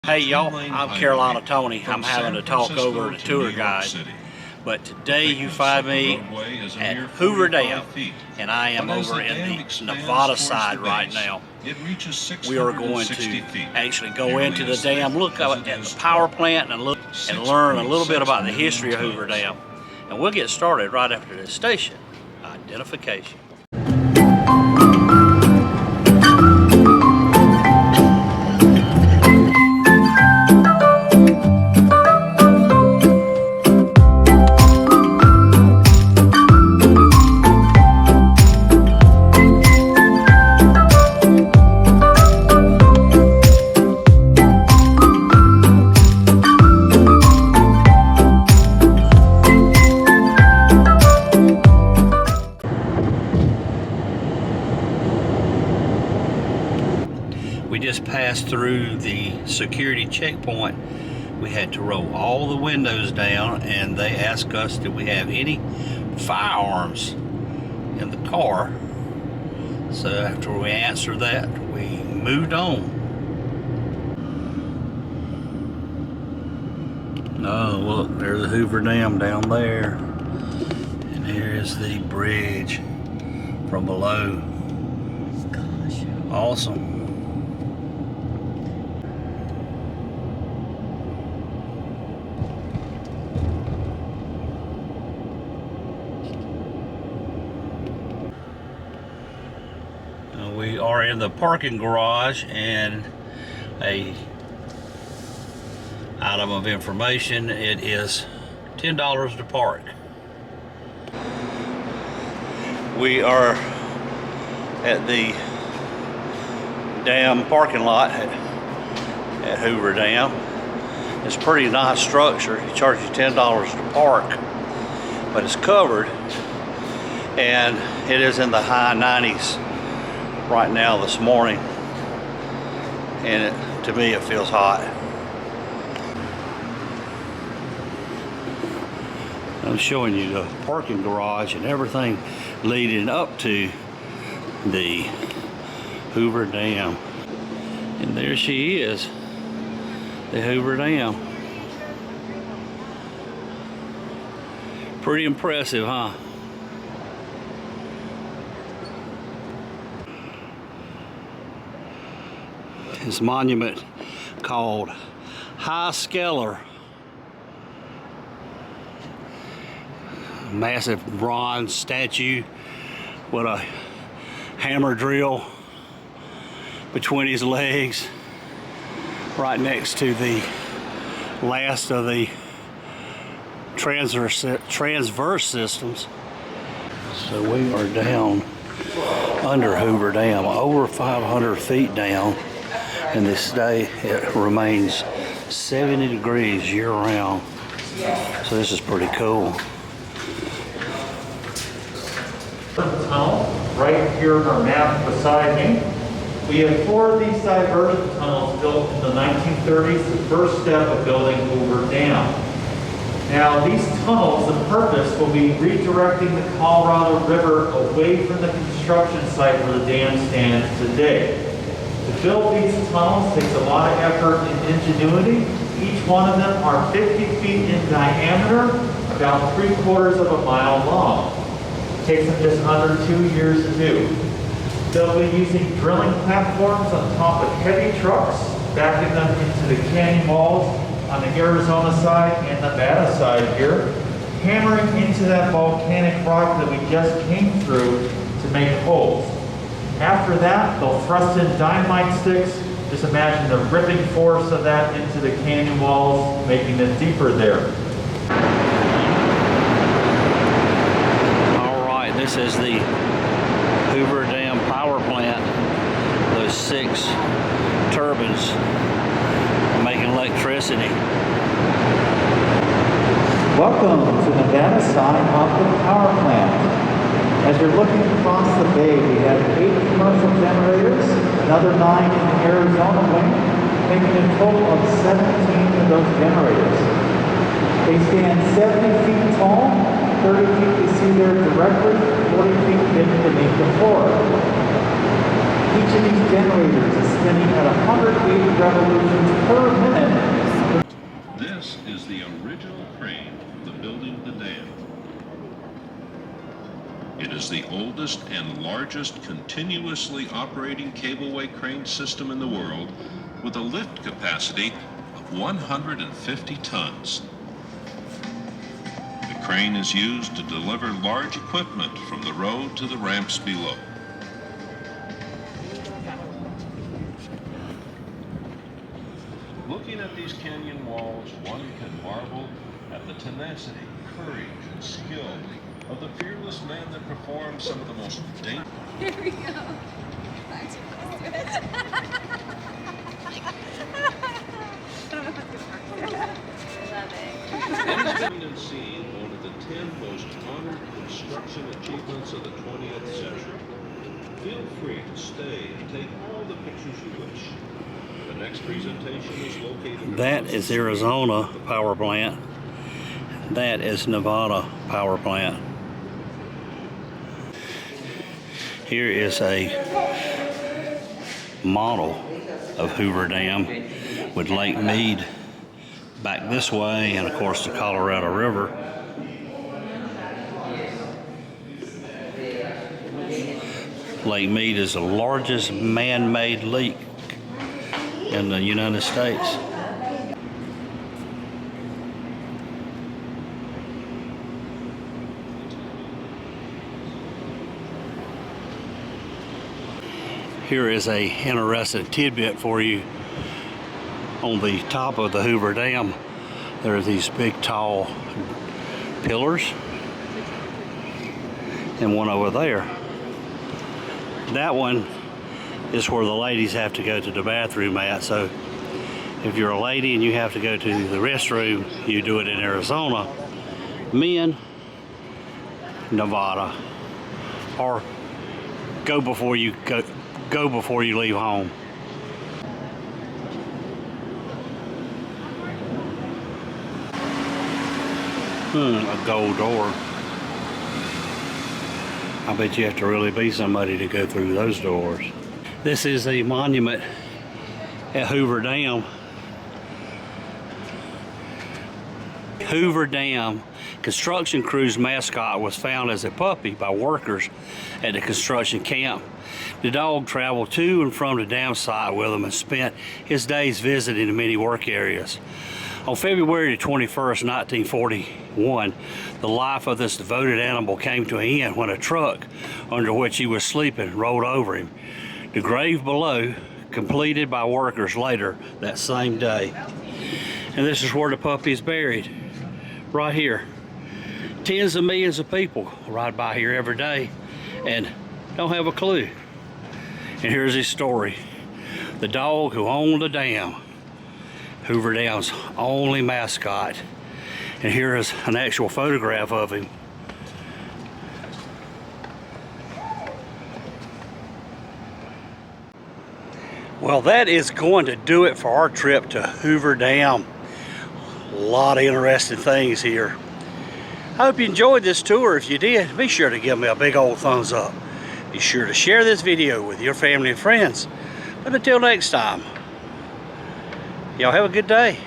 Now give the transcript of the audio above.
Hey y'all, I'm Carolina Tony. I'm having to talk over the tour guide. But today you find me at Hoover Dam, and I am over in the Nevada side right now. We are going to actually go into the dam, look at the power plant, and learn a little bit about the history of Hoover Dam. And we'll get started right after this station identification. We just passed through the security checkpoint. We had to roll all the windows down, and they asked us, did we have any firearms in the car? So after we answered that, we moved on. Oh, look, there's the Hoover Dam down there. And here's the bridge from below. Gosh, awesome. We are in the parking garage, and a item of information: it is $10 to park. We are at the dam parking lot at Hoover Dam. It's a pretty nice structure. It charges you $10 to park, but it's covered, and it is in the high 90s right now this morning, and to me it feels hot. I'm showing you the parking garage and everything leading up to the Hoover Dam, and there she is, the Hoover Dam. Pretty impressive, huh? This monument called High Scalar. Massive bronze statue with a hammer drill between his legs, right next to the last of the transverse systems. So we are down under Hoover Dam, over 500 feet down. And this day it remains 70 degrees year round. So this is pretty cool. Tunnel right here in our map beside me. We have 4 of these diversion tunnels built in the 1930s, the first step of building Hoover Dam. Now these tunnels, the purpose will be redirecting the Colorado River away from the construction site where the dam stands today. To build these tunnels takes a lot of effort and ingenuity. Each one of them are 50 feet in diameter, about 3/4 of a mile long. It takes them just under 2 years to do. They'll be using drilling platforms on top of heavy trucks, backing them into the canyon walls on the Arizona side and Nevada side here, hammering into that volcanic rock that we just came through to make holes. After that, they'll thrust in dynamite sticks. Just imagine the ripping force of that into the canyon walls, making it deeper there. All right, this is the Hoover Dam power plant. Those 6 turbines are making electricity. Welcome to the Nevada side of the power plant. As you're looking across the bay, we have 8 commercial generators, another 9 in the Arizona wing, making a total of 17 of those generators. They stand 70 feet tall, 30 feet you see there directly, 40 feet hidden beneath the floor. Each of these generators is spinning at 180 revolutions per minute. This is the original crane for the building of the dam. It is the oldest and largest continuously operating cableway crane system in the world with a lift capacity of 150 tons. The crane is used to deliver large equipment from the road to the ramps below. Looking at these canyon walls, one can marvel at the tenacity, courage, and skill of the fearless man that performed some of the most dangerous. Here we go. Back to it. I don't know if it's gonna work. Love it. It has been seen one of the 10 most honored construction achievements of the 20th century. Feel free to stay and take all the pictures you wish. The next presentation is located. That is Arizona power plant. That is Nevada power plant. Here is a model of Hoover Dam with Lake Mead back this way, and of course the Colorado River. Lake Mead is the largest man-made leak in the United States. Here is a interesting tidbit for you. On the top of the Hoover Dam, there are these big tall pillars, and one over there. That one is where the ladies have to go to the bathroom at. So if you're a lady and you have to go to the restroom, you do it in Arizona. Men, Nevada, or go before you leave home. A gold door. I bet you have to really be somebody to go through those doors. This is a monument at Hoover Dam. Hoover Dam construction crew's mascot was found as a puppy by workers at the construction camp. The dog traveled to and from the dam site with them and spent his days visiting the many work areas. On February 21st, 1941, the life of this devoted animal came to an end when a truck under which he was sleeping rolled over him. The grave below, completed by workers later that same day. And this is where the puppy is buried, right here. Tens of millions of people ride by here every day and don't have a clue. And here's his story. The dog who owned the dam, Hoover Dam's only mascot. And here is an actual photograph of him. Well, that is going to do it for our trip to Hoover Dam. A lot of interesting things here. I hope you enjoyed this tour. If you did, be sure to give me a big old thumbs up. Be sure to share this video with your family and friends. But until next time, y'all have a good day.